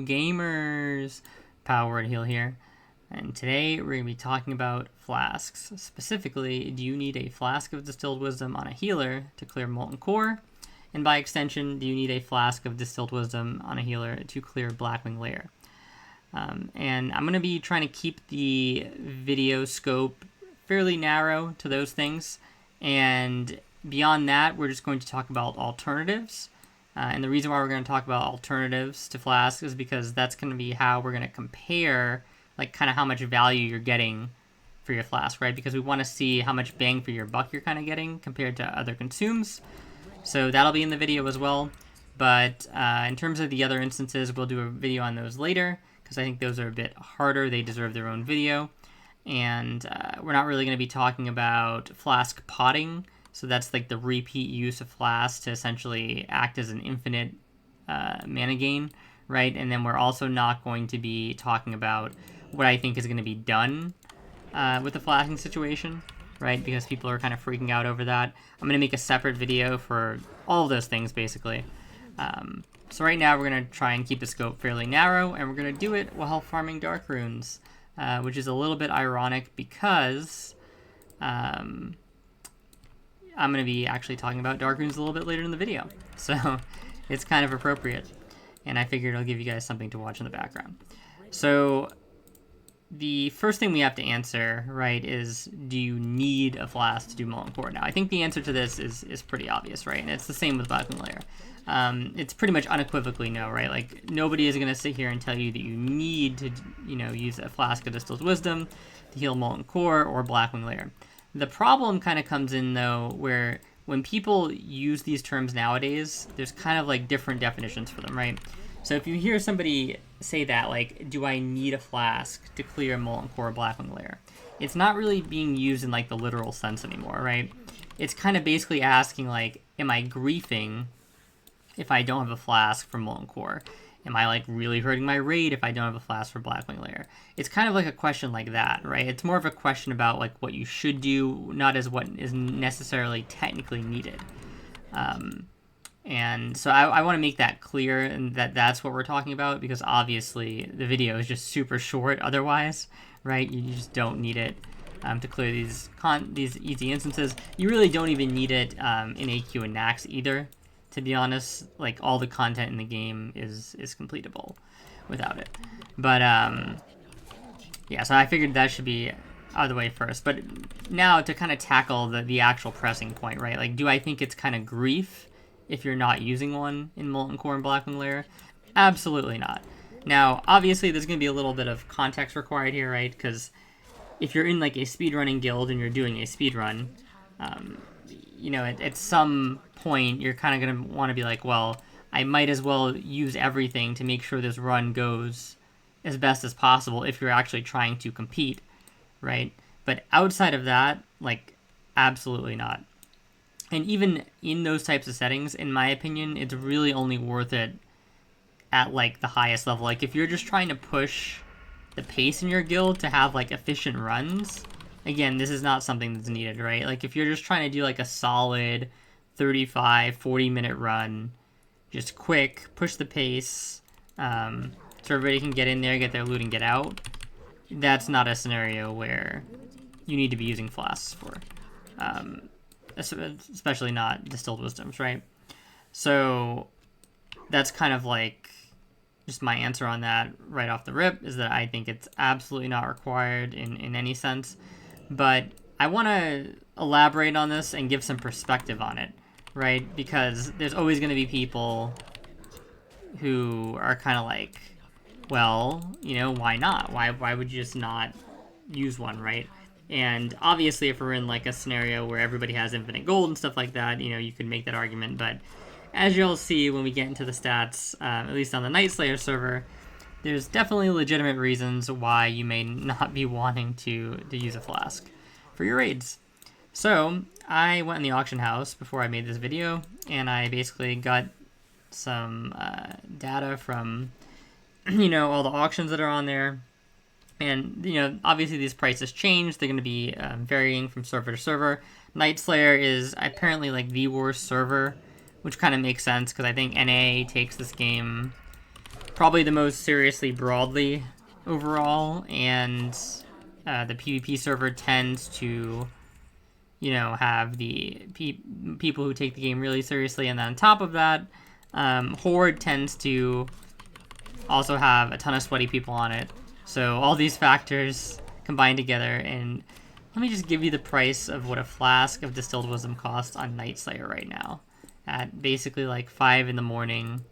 gamers, Power Word Heal here, and today we're going to be talking about flasks. Specifically, do you need a Flask of Distilled Wisdom on a healer to clear Molten Core? And by extension, do you need a Flask of Distilled Wisdom on a healer to clear Blackwing Lair? And I'm going to be trying to keep the video scope fairly narrow to those things, and beyond that, we're just going to talk about alternatives. And the reason why we're going to talk about alternatives to Flask is because that's going to be how we're going to compare, like, kind of how much value you're getting for your Flask, right? Because we want to see how much bang for your buck you're kind of getting compared to other consumes. So that'll be in the video as well. But in terms of the other instances, we'll do a video on those later, because I think those are a bit harder. They deserve their own video. And we're not really going to be talking about Flask potting. So that's like the repeat use of Flask to essentially act as an infinite mana gain, right? And then we're also not going to be talking about what I think is going to be done with the flasking situation, right? Because people are kind of freaking out over that. I'm going to make a separate video for all of those things, basically. So right now we're going to try and keep the scope fairly narrow, and we're going to do it while farming Dark Runes, which is a little bit ironic because I'm going to be actually talking about Dark Runes a little bit later in the video. So it's kind of appropriate. And I figured I'll give you guys something to watch in the background. So the first thing we have to answer, right, is do you need a Flask to do Molten Core? Now, I think the answer to this is pretty obvious, right? And it's the same with Blackwing Lair. It's pretty much unequivocally no, right? Like, nobody is going to sit here and tell you that you need to, use a Flask of Distilled Wisdom to heal Molten Core or Blackwing Lair. The problem kind of comes in, though, where when people use these terms nowadays, there's kind of like different definitions for them, right? So if you hear somebody say that, like, do I need a Flask to clear Molten Core Blackwing Lair? It's not really being used in like the literal sense anymore, right? It's kind of basically asking, like, am I griefing if I don't have a Flask for Molten Core? Am I, like, really hurting my raid if I don't have a Flask for Blackwing Lair? It's kind of like a question like that, right? It's more of a question about, like, what you should do, not as what is necessarily technically needed. And so I want to make that clear, and that's what we're talking about, because obviously the video is just super short otherwise, right? You just don't need it to clear these easy instances. You really don't even need it in AQ and Nax either. To be honest, like, all the content in the game is completable without it. But, yeah, so I figured that should be out of the way first. But now to kind of tackle the actual pressing point, right? Like, do I think it's kind of grief if you're not using one in Molten Core and Blackwing Lair? Absolutely not. Now, obviously, there's going to be a little bit of context required here, right? Because if you're in, like, a speedrunning guild and you're doing a speedrun, at some point, you're kind of going to want to be like, well, I might as well use everything to make sure this run goes as best as possible if you're actually trying to compete, right? But outside of that, like, absolutely not. And even in those types of settings, in my opinion, it's really only worth it at, like, the highest level. Like, if you're just trying to push the pace in your guild to have, like, efficient runs, again, this is not something that's needed, right? Like, if you're just trying to do, like, a solid 35, 40-minute run, just quick, push the pace, so everybody can get in there, get their loot, and get out, that's not a scenario where you need to be using Flasks for. Especially not Distilled Wisdoms, right? So that's kind of like just my answer on that right off the rip, is that I think it's absolutely not required in any sense. But I want to elaborate on this and give some perspective on it, right? Because there's always going to be people who are kind of like, well, why not? Why would you just not use one, right? And obviously, if we're in, like, a scenario where everybody has infinite gold and stuff like that, you could make that argument. But as you'll see when we get into the stats, at least on the Night Slayer server, there's definitely legitimate reasons why you may not be wanting to use a Flask for your raids. So I went in the auction house before I made this video, and I basically got some data from, all the auctions that are on there. And, obviously these prices change. They're going to be varying from server to server. Night Slayer is apparently, like, the worst server, which kind of makes sense, because I think NA takes this game probably the most seriously broadly overall, and the PvP server tends to, have the people who take the game really seriously, and then on top of that, Horde tends to also have a ton of sweaty people on it. So all these factors combined together, and let me just give you the price of what a flask of distilled wisdom costs on Night Slayer right now, at basically like 5 in the morning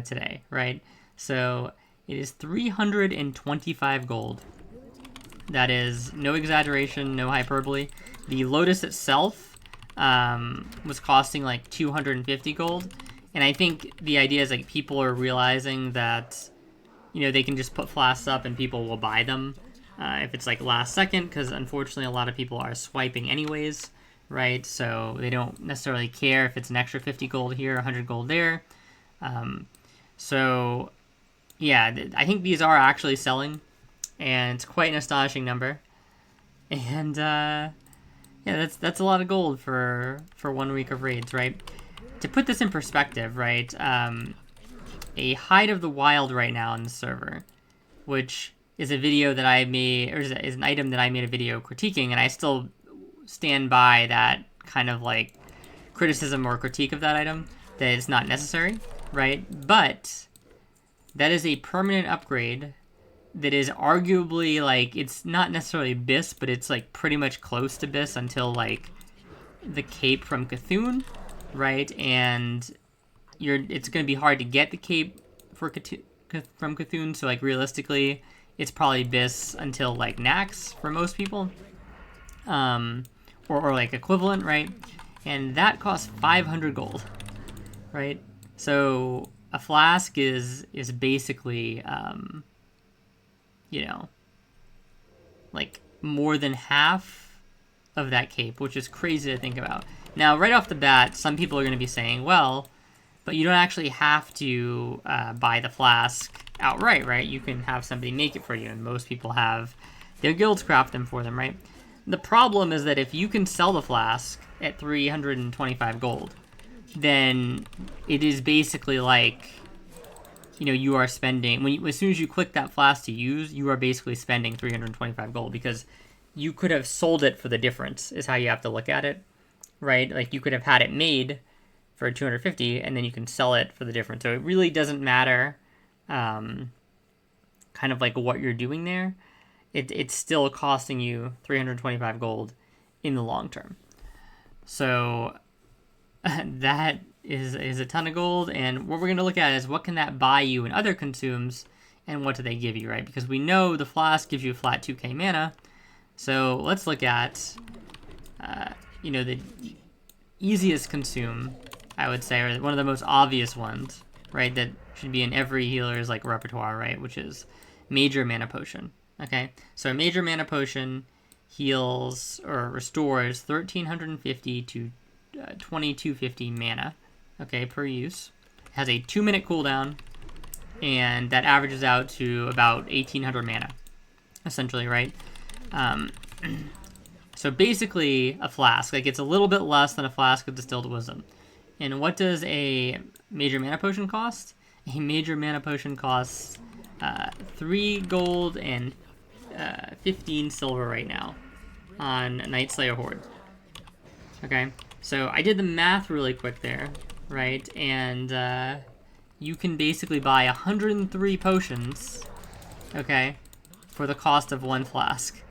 today, right? So it is 325 gold. That is no exaggeration, no hyperbole. The Lotus itself was costing like 250 gold. And I think the idea is like people are realizing that, they can just put flasks up and people will buy them if it's like last second, because unfortunately a lot of people are swiping anyways, right? So they don't necessarily care if it's an extra 50 gold here, 100 gold there. So yeah, I think these are actually selling, and it's quite an astonishing number. And yeah, that's a lot of gold for 1 week of raids, right? To put this in perspective, right, a Hide of the Wild right now on the server, which is a video that I made, or is an item that I made a video critiquing, and I still stand by that kind of like criticism or critique of that item, that it's not necessary, right? But that is a permanent upgrade that is arguably like, it's not necessarily BIS, but it's like pretty much close to BIS until like the cape from Cthulhu, right? And it's going to be hard to get the cape from Cthulhu, so like realistically it's probably BIS until like Nax for most people, or like equivalent, right? And that costs 500 gold, right? So a flask is basically like more than half of that cape, which is crazy to think about. Now, right off the bat, some people are going to be saying, well, but you don't actually have to buy the flask outright, right? You can have somebody make it for you, and most people have their guilds craft them for them, right? The problem is that if you can sell the flask at 325 gold, then it is basically like, you are spending, as soon as you click that flask to use, you are basically spending 325 gold, because you could have sold it for the difference, is how you have to look at it, right? Like, you could have had it made for 250, and then you can sell it for the difference. So it really doesn't matter kind of like what you're doing there. It's still costing you 325 gold in the long term. So that is a ton of gold, and what we're going to look at is what can that buy you in other consumes, and what do they give you, right? Because we know the flask gives you a flat 2k mana. So let's look at the easiest consume, I would say, or one of the most obvious ones, right, that should be in every healer's like repertoire, right, which is Major Mana Potion. Okay, so a Major Mana Potion heals or restores 1350 to 2250 mana, okay, per use. It has a 2-minute cooldown, and that averages out to about 1800 mana, essentially, right? So basically a flask, like it's a little bit less than a flask of distilled wisdom. And what does a Major Mana Potion cost? A Major Mana Potion costs 3 gold and 15 silver right now on Night Slayer Horde. Okay, so I did the math really quick there, right? And you can basically buy 103 potions, okay, for the cost of 1 flask.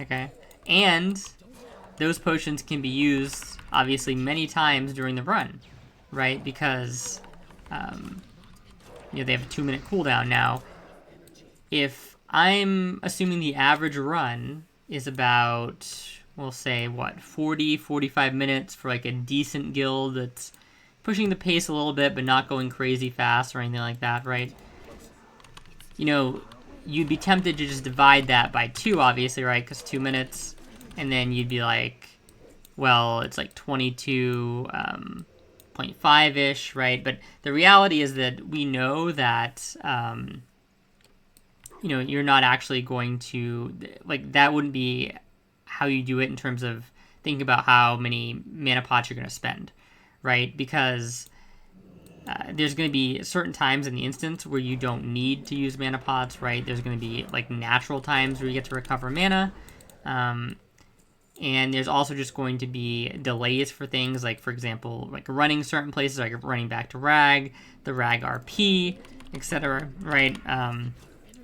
Okay, and those potions can be used obviously many times during the run, right? Because they have a 2-minute cooldown. Now, if I'm assuming the average run is about, we'll say, 45 minutes for like a decent guild that's pushing the pace a little bit but not going crazy fast or anything like that, right? You'd be tempted to just divide that by 2, obviously, right? Because 2 minutes, and then you'd be like, well, it's like 22.5-ish, right? But the reality is that we know that, you're not actually going to, like, that wouldn't be how you do it in terms of thinking about how many mana pots you're going to spend, right? Because there's going to be certain times in the instance where you don't need to use mana pots, right? There's going to be like natural times where you get to recover mana. And there's also just going to be delays for things like, for example, like running certain places, like running back to Rag, the Rag RP, etc., right?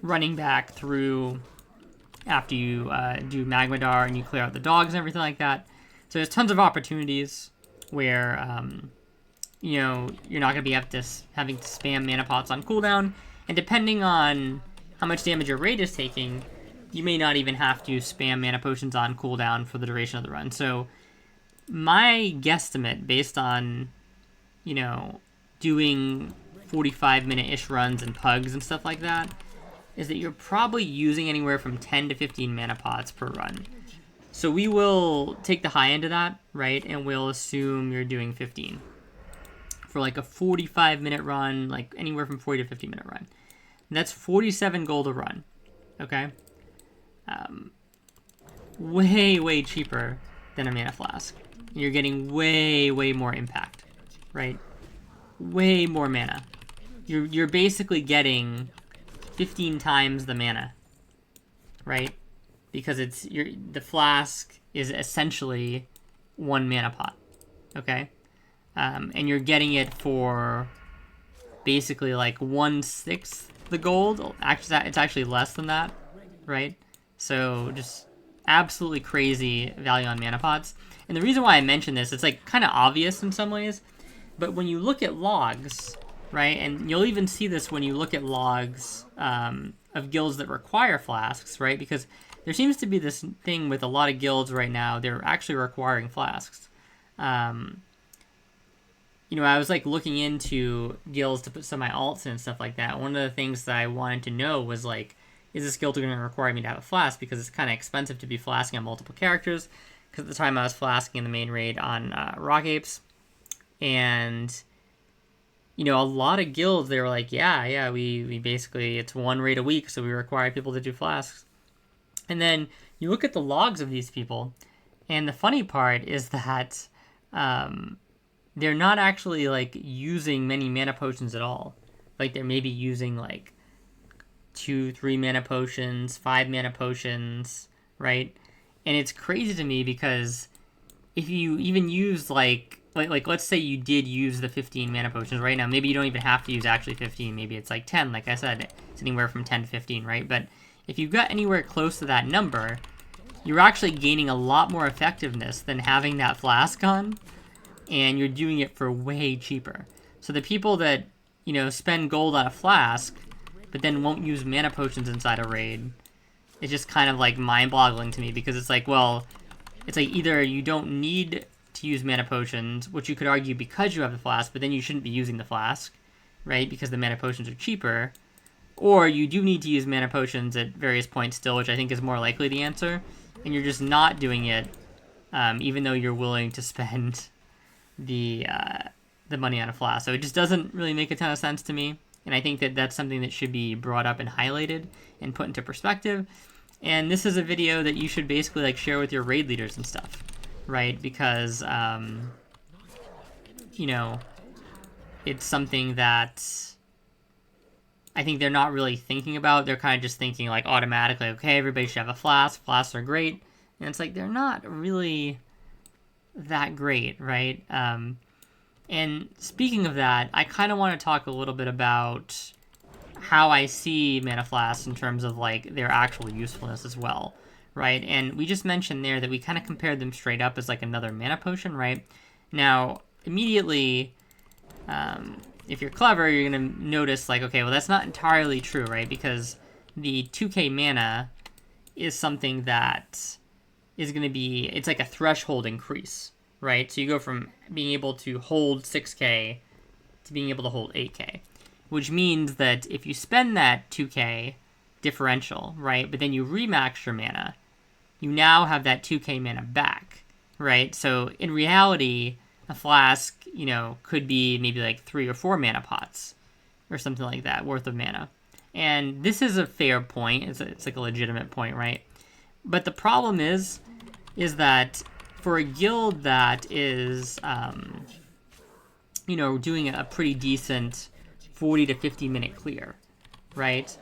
Running back through after you do Magmadar and you clear out the dogs and everything like that. So there's tons of opportunities where, you know, you're not going to be having to spam mana pots on cooldown. And depending on how much damage your raid is taking, you may not even have to spam mana potions on cooldown for the duration of the run. So my guesstimate, based on, you know, doing 45-minute-ish runs and pugs and stuff like that, is that you're probably using anywhere from 10 to 15 mana pots per run. So we will take the high end of that, right? And we'll assume you're doing 15. For like a 45-minute run, like anywhere from 40 to 50-minute run. And that's 47 gold a run, okay? Way cheaper than a mana flask. You're getting way more impact, right? Way more mana. You're basically getting 15 times the mana, right? Because the flask is essentially one mana pot, okay? And you're getting it for basically like 1/6 the gold. Actually, it's actually less than that, right? So just absolutely crazy value on mana pots. And the reason why I mention this, it's like kind of obvious in some ways, but when you look at logs, right, and you'll even see this when you look at logs of guilds that require flasks, right, because there seems to be this thing with a lot of guilds right now, they're actually requiring flasks. You know, I was like looking into guilds to put some of my alts in and stuff like that. One of the things that I wanted to know was like, is this guild going to require me to have a flask? Because it's kind of expensive to be flasking on multiple characters. Because at the time I was flasking in the main raid on Rock Apes. And, you know, a lot of guilds, they were like, yeah, we basically, it's one raid a week, so we require people to do flasks. And then you look at the logs of these people, and the funny part is that they're not actually, like, using many mana potions at all. Like, they're maybe using, like, 2-3 mana potions, 5 mana potions, right? And it's crazy to me because if you even use like let's say you did use the 15 mana potions right now, maybe you don't even have to use actually 15, maybe it's like 10, like I said, it's anywhere from 10 to 15, right? But if you got anywhere close to that number, you're actually gaining a lot more effectiveness than having that flask on, and you're doing it for way cheaper. So the people that, you know, spend gold on a flask but then won't use mana potions inside a raid, it's just kind of like mind-boggling to me, because it's like, well, it's like either you don't need to use mana potions, which you could argue because you have the flask, but then you shouldn't be using the flask, right? Because the mana potions are cheaper. Or you do need to use mana potions at various points still, which I think is more likely the answer, and you're just not doing it, even though you're willing to spend the money on a flask. So it just doesn't really make a ton of sense to me. And I think that that's something that should be brought up and highlighted and put into perspective. And this is a video that you should basically like share with your raid leaders and stuff, right? Because, you know, it's something that I think they're not really thinking about. They're kind of just thinking like automatically, okay, everybody should have a flask. Flasks are great. And it's like, they're not really that great, right? And speaking of that, I kind of want to talk a little bit about how I see mana flasks in terms of like their actual usefulness as well, right? And we just mentioned there that we kind of compared them straight up as like another mana potion, right? Now, immediately, if you're clever, you're going to notice like, okay, well, that's not entirely true, right? Because the 2k mana is something that is going to be, it's like a threshold increase, right? So you go from being able to hold 6k to being able to hold 8k, which means that if you spend that 2k differential, right, but then you remax your mana, you now have that 2k mana back, right? So in reality, a flask, you know, could be maybe like 3 or 4 mana pots or something like that worth of mana. And this is a fair point. It's like a legitimate point, right? But the problem is that for a guild that is, doing a pretty decent 40 to 50 minute clear, right?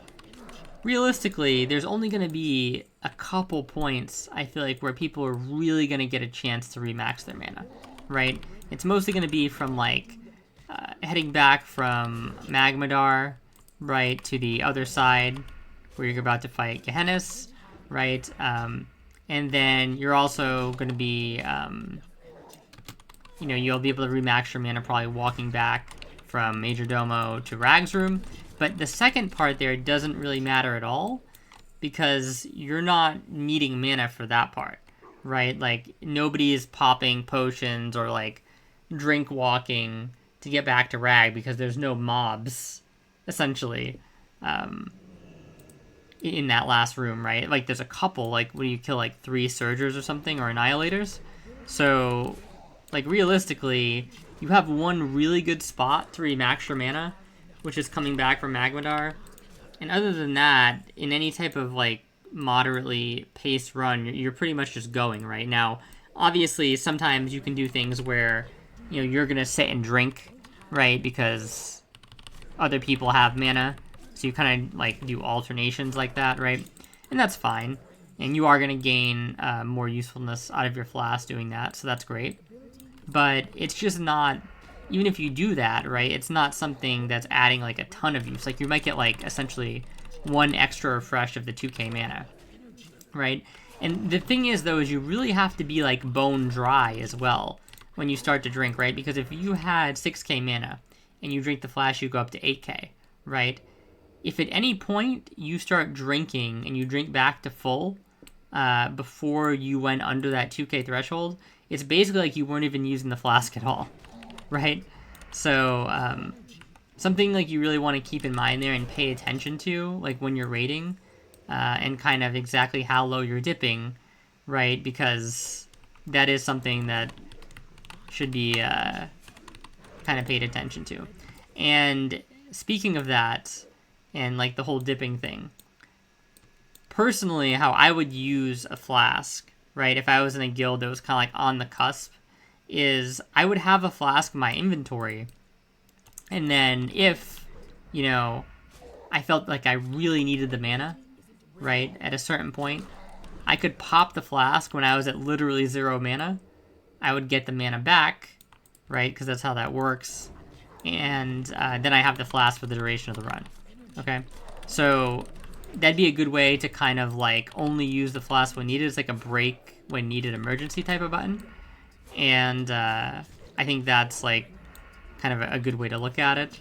Realistically, there's only going to be a couple points, I feel like, where people are really going to get a chance to remax their mana, right? It's mostly going to be from, like, heading back from Magmadar, right, to the other side, where you're about to fight Gehennis, right? And then you're also going to be, you'll be able to remax your mana probably walking back from Major Domo to Rag's room. But the second part there doesn't really matter at all, because you're not needing mana for that part, right? Like, nobody is popping potions or, like, drink walking to get back to Rag, because there's no mobs, essentially, in that last room, right? Like, there's a couple, like, when you kill, like, 3 Surgers or something, or Annihilators. So, like, realistically, you have one really good spot to remax your mana, which is coming back from Magmadar. And other than that, in any type of, like, moderately paced run, you're pretty much just going, right? Now, obviously, sometimes you can do things where, you're going to sit and drink, right? Because other people have mana. So you kind of, like, do alternations like that, right? And that's fine. And you are going to gain more usefulness out of your flask doing that, so that's great. But it's just not, even if you do that, right, it's not something that's adding, like, a ton of use. Like, you might get, like, essentially 1 extra refresh of the 2k mana, right? And the thing is, though, is you really have to be, like, bone dry as well when you start to drink, right? Because if you had 6k mana and you drink the flash, you go up to 8k, right? If at any point you start drinking and you drink back to full before you went under that 2k threshold, it's basically like you weren't even using the flask at all, right? So something, like, you really want to keep in mind there and pay attention to, like, when you're raiding, and kind of exactly how low you're dipping, right? Because that is something that should be kind of paid attention to. And speaking of that, and, like, the whole dipping thing, personally, how I would use a flask, right, if I was in a guild that was kind of, like, on the cusp, is I would have a flask in my inventory, and then if, I felt like I really needed the mana, right, at a certain point, I could pop the flask when I was at literally 0 mana. I would get the mana back, right, because that's how that works, and then I have the flask for the duration of the run, okay? So that'd be a good way to kind of, like, only use the flask when needed. It's like a break when needed emergency type of button. And I think that's, like, kind of a good way to look at it.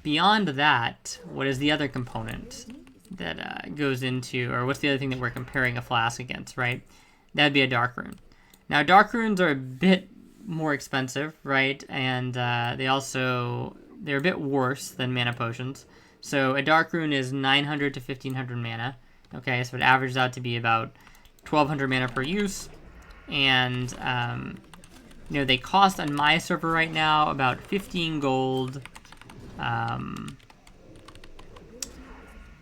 Beyond that, what is the other component that goes into, or what's the other thing that we're comparing a flask against, right? That'd be a dark rune. Now, dark runes are a bit more expensive, right? And they're a bit worse than mana potions. So a dark rune is 900 to 1500 mana. Okay, so it averages out to be about 1200 mana per use. And, they cost on my server right now about 15 gold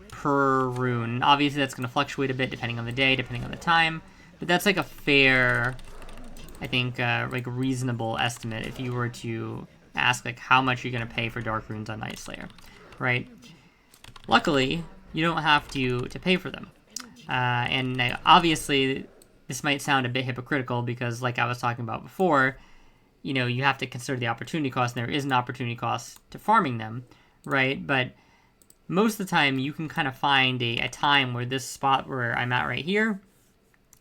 per rune. Obviously, that's going to fluctuate a bit depending on the day, depending on the time. But that's, like, a fair, I think, like, reasonable estimate if you were to ask, like, how much you're going to pay for dark runes on Night Slayer, right? Luckily, you don't have to pay for them. And obviously, this might sound a bit hypocritical because, like I was talking about before, you have to consider the opportunity cost, and there is an opportunity cost to farming them, right? But most of the time, you can kind of find a time where this spot where I'm at right here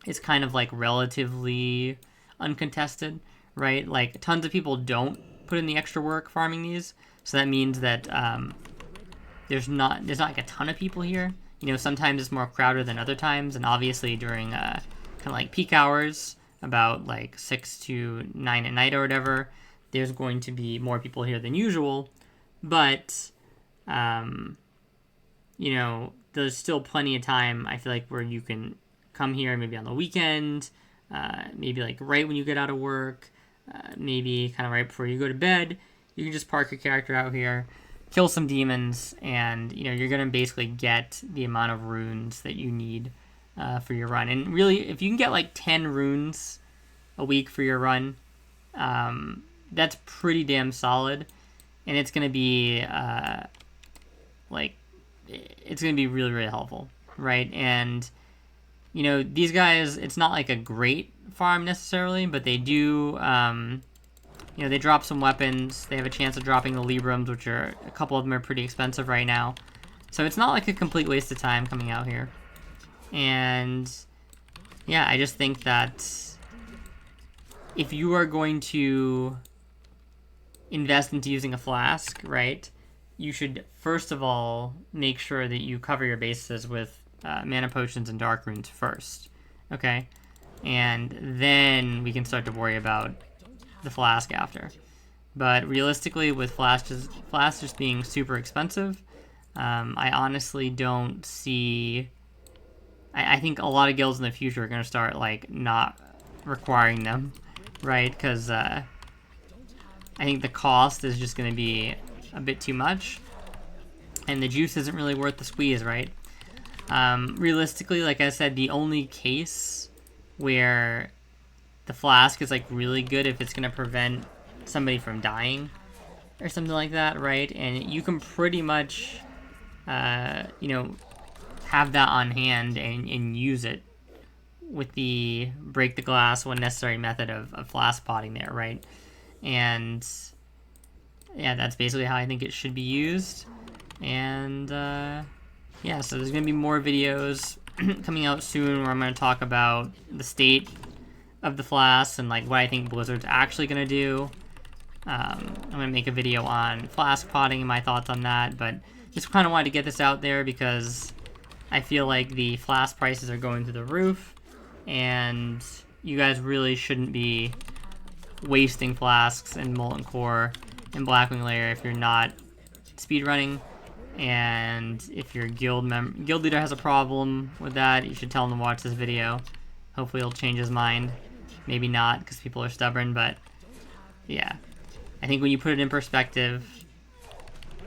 is kind of, like, relatively uncontested, right? Like, tons of people don't put in the extra work farming these, so that means that there's not like a ton of people here. Sometimes it's more crowded than other times, and obviously during kind of like peak hours, about like 6 to 9 at night or whatever, there's going to be more people here than usual. But there's still plenty of time, I feel like, where you can come here maybe on the weekend, maybe like right when you get out of work, maybe kind of right before you go to bed. You can just park your character out here, kill some demons, and you're gonna basically get the amount of runes that you need for your run. And really, if you can get like 10 runes a week for your run, that's pretty damn solid, and it's gonna be like it's gonna be really really helpful, right? And you know, these guys, it's not like a great farm necessarily, but they do, you know, they drop some weapons. They have a chance of dropping the Librams, which are, a couple of them are pretty expensive right now. So it's not like a complete waste of time coming out here. And yeah, I just think that if you are going to invest into using a flask, right, you should first of all make sure that you cover your bases with mana potions and dark runes first, okay? And then we can start to worry about the flask after. But realistically, with flask just being super expensive, I honestly don't see... I think a lot of guilds in the future are going to start, like, not requiring them, right? Because I think the cost is just going to be a bit too much, and the juice isn't really worth the squeeze, right? Realistically, like I said, the only case where the flask is like really good if it's going to prevent somebody from dying or something like that, right? And you can pretty much, you know, have that on hand and use it with the break the glass when necessary method of flask potting there, right? And yeah, that's basically how I think it should be used. And yeah, so there's going to be more videos coming out soon where I'm going to talk about the state of the flasks and like what I think Blizzard's actually going to do. I'm going to make a video on flask potting and my thoughts on that, but just kind of wanted to get this out there because I feel like the flask prices are going through the roof, and you guys really shouldn't be wasting flasks in Molten Core and Blackwing Lair if you're not speedrunning. And if your guild leader has a problem with that, you should tell him to watch this video. Hopefully he'll change his mind. Maybe not, because people are stubborn, but yeah. I think when you put it in perspective,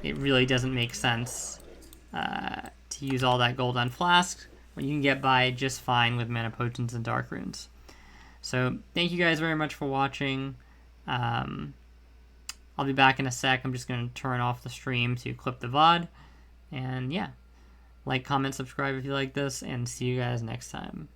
it really doesn't make sense to use all that gold on flasks when you can get by just fine with mana potions and dark runes. So thank you guys very much for watching. I'll be back in a sec. I'm just going to turn off the stream to clip the VOD. And yeah, like, comment, subscribe if you like this, and see you guys next time.